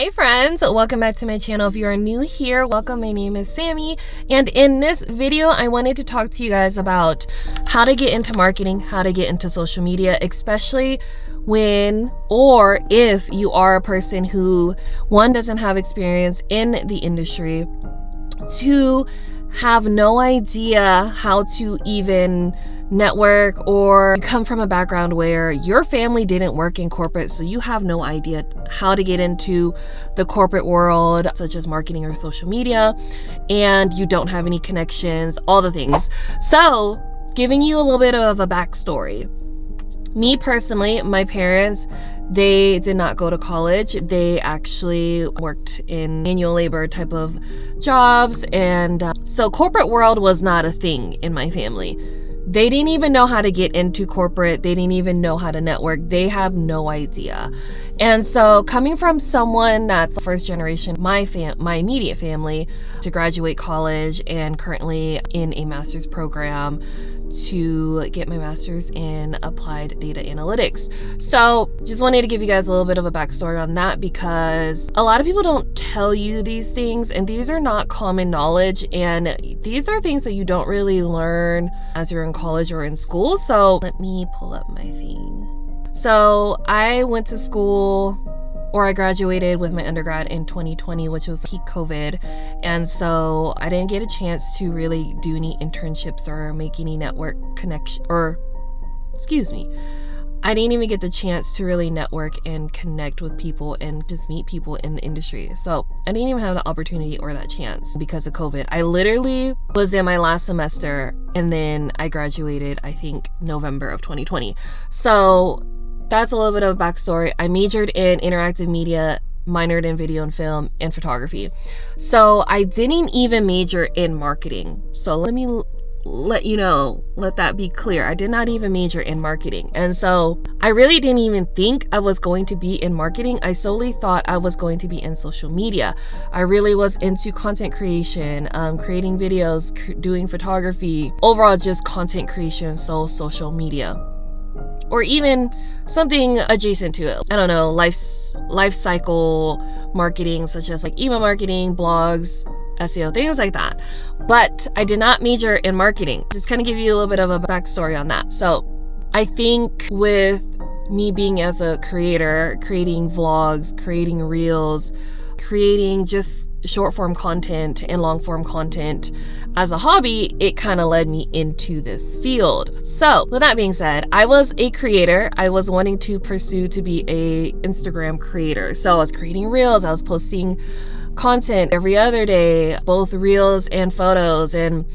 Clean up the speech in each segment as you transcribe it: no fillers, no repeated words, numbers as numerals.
Hi friends, welcome back to my channel. If you are new here, welcome. My name is Sammy, and in this video I wanted to talk to you guys about how to get into marketing, how to get into social media, especially when or if you are a person who, one, doesn't have experience in the industry, two, have no idea how to even network, or come from a background where your family didn't work in corporate, so you have no idea how to get into the corporate world, such as marketing or social media, and you don't have any connections, all the things. So, giving you a little bit of a backstory. Me personally, my parents, they did not go to college. They actually worked in manual labor type of jobs, and so corporate world was not a thing in my family. They didn't even know how to get into corporate. They didn't even know how to network. They have no idea. And so coming from someone that's first generation, my immediate family, to graduate college and currently in a master's program to get my master's in applied data analytics. So just wanted to give you guys a little bit of a backstory on that, because a lot of people don't tell you these things, and these are not common knowledge, and these are things that you don't really learn as you're in college or in school. So let me pull up my thing. So I went to school, or I graduated with my undergrad in 2020, which was peak COVID. And so I didn't get a chance to really do any internships or make any network connection, I didn't even get the chance to really network and connect with people and just meet people in the industry. So I didn't even have the opportunity or that chance because of COVID. I literally was in my last semester, and then I graduated, I think, November of 2020. So that's a little bit of a backstory. I majored in interactive media, minored in video and film and photography. So I didn't even major in marketing. So let me let that be clear. I did not even major in marketing. And so I really didn't even think I was going to be in marketing. I solely thought I was going to be in social media. I really was into content creation, creating videos, doing photography, overall just content creation, so social media. Or even something adjacent to it. I don't know, life cycle marketing, such as like email marketing, blogs, SEO, things like that. But I did not major in marketing. Just kind of give you a little bit of a backstory on that. So I think with me being as a creator, creating vlogs, creating reels, creating just short form content and long form content as a hobby, it kind of led me into this field. So with that being said, I was a creator. I was wanting to pursue to be a Instagram creator. So I was creating reels. I was posting content every other day, both reels and photos. And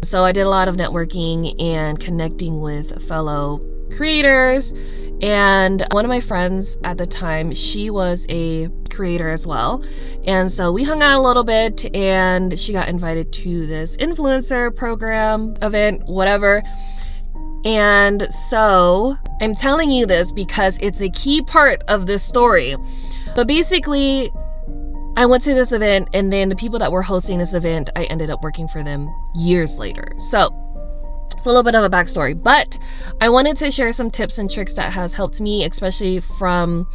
so I did a lot of networking and connecting with fellow creators. And one of my friends at the time, she was a creator as well. And so we hung out a little bit, and she got invited to this influencer program, event, whatever. And so I'm telling you this because it's a key part of this story. But basically, I went to this event, and then the people that were hosting this event, I ended up working for them years later. So it's a little bit of a backstory, but I wanted to share some tips and tricks that has helped me, especially from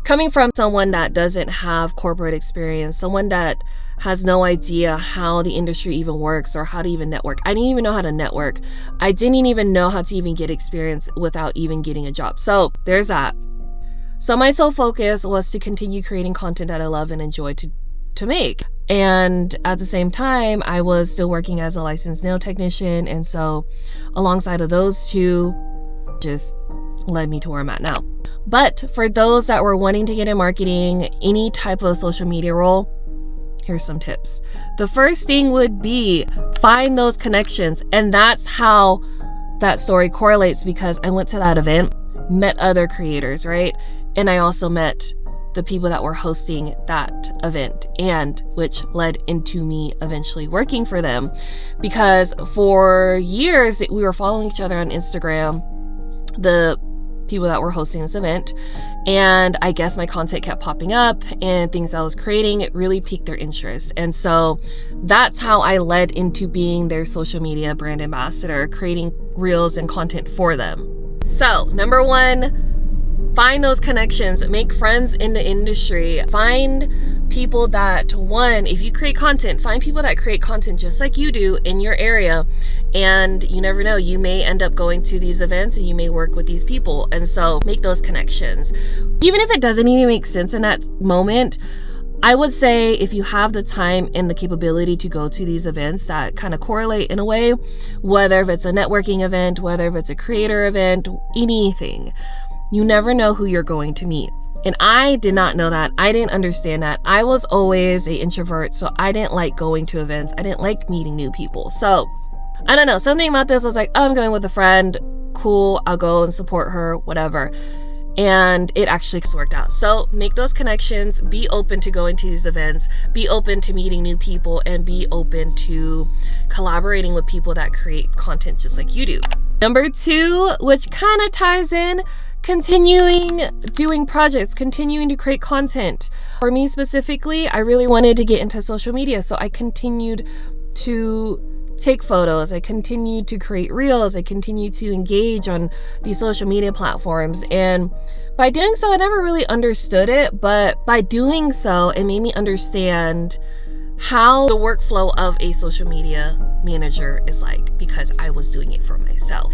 coming from someone that doesn't have corporate experience, someone that has no idea how the industry even works or how to even network. I didn't even know how to network. I didn't even know how to even get experience without even getting a job. So there's that. So my sole focus was to continue creating content that I love and enjoy to make. And at the same time, I was still working as a licensed nail technician. And so alongside of those two just led me to where I'm at now. But for those that were wanting to get in marketing, any type of social media role, here's some tips. The first thing would be find those connections. And that's how that story correlates, because I went to that event, met other creators, right? And I also met the people that were hosting that event, and which led into me eventually working for them, because for years we were following each other on Instagram, the people that were hosting this event, and I guess my content kept popping up and things I was creating, it really piqued their interest. And so that's how I led into being their social media brand ambassador, creating reels and content for them. So number one, find those connections, make friends in the industry, find people that, one, if you create content, find people that create content just like you do in your area. And you never know, you may end up going to these events and you may work with these people. And so make those connections. Even if it doesn't even make sense in that moment, I would say if you have the time and the capability to go to these events that kind of correlate in a way, whether if it's a networking event, whether if it's a creator event, anything, you never know who you're going to meet. And I did not know that. I didn't understand that. I was always an introvert, so I didn't like going to events. I didn't like meeting new people. So I don't know, something about this was like, oh, I'm going with a friend. Cool, I'll go and support her, whatever. And it actually worked out. So make those connections, be open to going to these events, be open to meeting new people, and be open to collaborating with people that create content just like you do. Number 2, which kind of ties in, continuing doing projects, continuing to create content. For me specifically, I really wanted to get into social media, so I continued to take photos, I continued to create reels, I continued to engage on these social media platforms. And by doing so, I never really understood it, but by doing so, it made me understand how the workflow of a social media manager is like, because I was doing it for myself,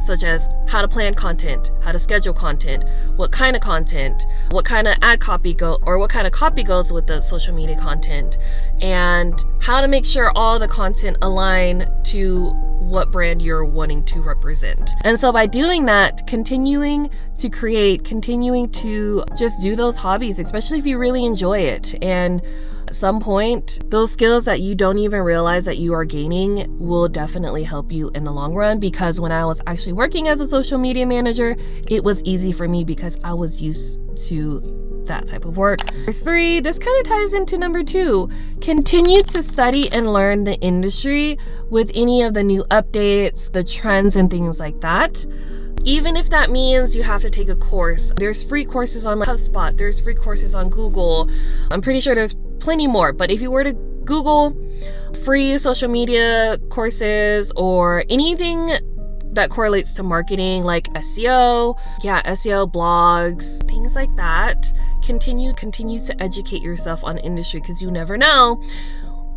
such as how to plan content, how to schedule content, what kind of content, what kind of ad copy what kind of copy goes with the social media content, and how to make sure all the content align to what brand you're wanting to represent. And so by doing that, continuing to create, continuing to just do those hobbies, especially if you really enjoy it, and at some point, those skills that you don't even realize that you are gaining will definitely help you in the long run, because when I was actually working as a social media manager, it was easy for me because I was used to that type of work. Number 3, this kind of ties into number 2, continue to study and learn the industry with any of the new updates, the trends and things like that. Even if that means you have to take a course, there's free courses on HubSpot, there's free courses on Google. I'm pretty sure there's plenty more, but if you were to Google free social media courses or anything that correlates to marketing, like SEO, SEO, blogs, things like that, continue to educate yourself on industry, because you never know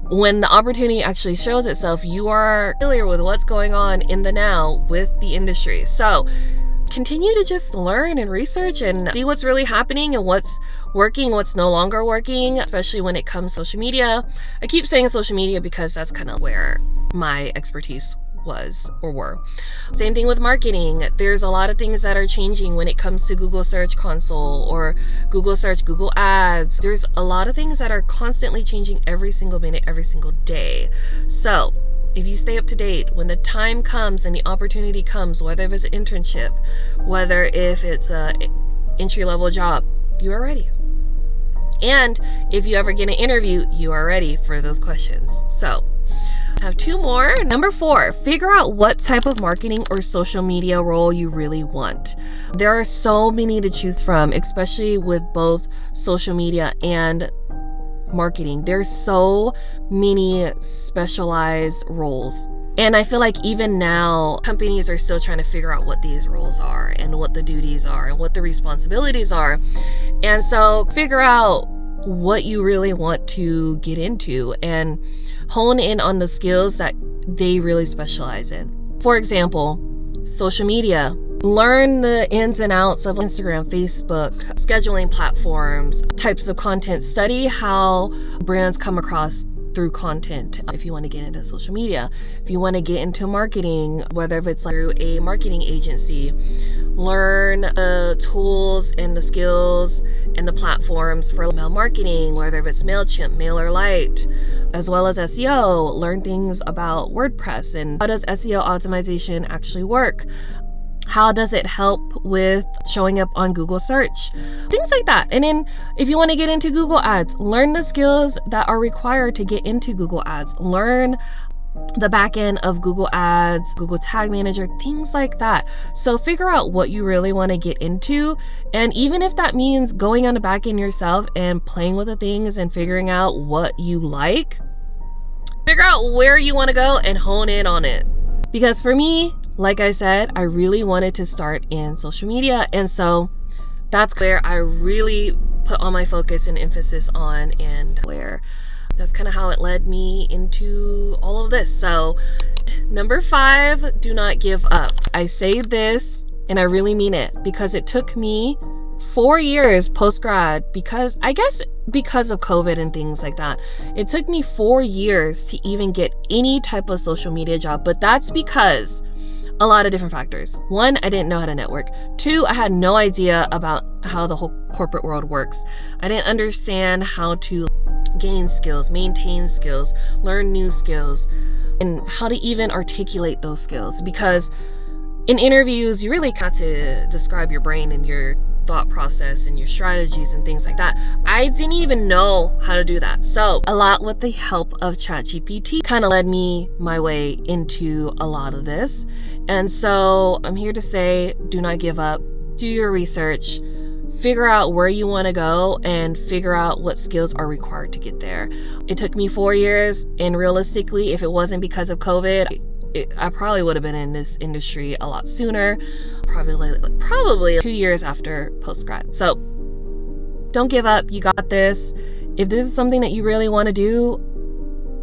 when the opportunity actually shows itself, you are familiar with what's going on in the now with the industry. So continue to just learn and research and see what's really happening and what's working, what's no longer working, especially when it comes to social media. I keep saying social media because that's kind of where my expertise was or were. Same thing with marketing. There's a lot of things that are changing when it comes to Google Search Console or Google Search, Google Ads. There's a lot of things that are constantly changing every single minute, every single day. So if you stay up to date, when the time comes and the opportunity comes, whether if it's an internship, whether if it's a entry-level job, you are ready. And if you ever get an interview, you are ready for those questions. So I have 2 more. Number 4, figure out what type of marketing or social media role you really want. There are so many to choose from, especially with both social media and marketing. There's so many specialized roles. And I feel like even now, companies are still trying to figure out what these roles are and what the duties are and what the responsibilities are. And so figure out what you really want to get into and hone in on the skills that they really specialize in. For example, social media. Learn the ins and outs of Instagram, Facebook, scheduling platforms, types of content. Study how brands come across through content. If you want to get into social media, if you want to get into marketing, whether if it's through a marketing agency, learn the tools and the skills and the platforms for email marketing, whether if it's MailChimp, MailerLite, as well as SEO. Learn things about WordPress and how does SEO optimization actually work? How does it help with showing up on Google search? Things like that. And then if you want to get into Google Ads, learn the skills that are required to get into Google Ads. Learn the back end of Google Ads, Google Tag Manager, things like that. So figure out what you really want to get into. And even if that means going on the back end yourself and playing with the things and figuring out what you like, figure out where you want to go and hone in on it. Because for me, like I said, I really wanted to start in social media. And so that's where I really put all my focus and emphasis on, and where that's kind of how it led me into all of this. So number 5, do not give up. I say this and I really mean it, because it took me 4 years post-grad, because I guess because of COVID and things like that, it took me 4 years to even get any type of social media job. But that's because a lot of different factors. 1, I didn't know how to network. 2, I had no idea about how the whole corporate world works. I didn't understand how to gain skills, maintain skills, learn new skills, and how to even articulate those skills. Because in interviews, you really have to describe your brain and your thought process and your strategies and things like that. I didn't even know how to do that. So a lot with the help of ChatGPT kind of led me my way into a lot of this. And so I'm here to say, do not give up. Do your research. Figure out where you want to go and figure out what skills are required to get there. It took me 4 years, and realistically, if it wasn't because of COVID, I probably would have been in this industry a lot sooner, probably 2 years after post-grad. So don't give up. You got this. If this is something that you really want to do,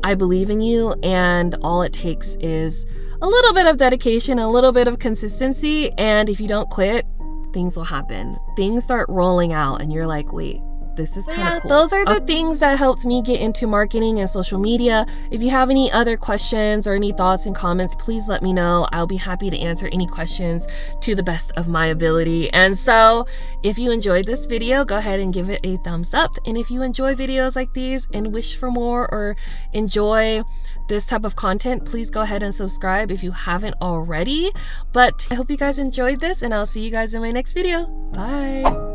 I believe in you, and all it takes is a little bit of dedication, a little bit of consistency, and if you don't quit, things will happen. Things start rolling out and you're like, wait, this is kind of cool. Those are the things that helped me get into marketing and social media. If you have any other questions or any thoughts and comments, please let me know. I'll be happy to answer any questions to the best of my ability. And so if you enjoyed this video, go ahead and give it a thumbs up. And if you enjoy videos like these and wish for more or enjoy this type of content, please go ahead and subscribe if you haven't already. But I hope you guys enjoyed this, and I'll see you guys in my next video. Bye.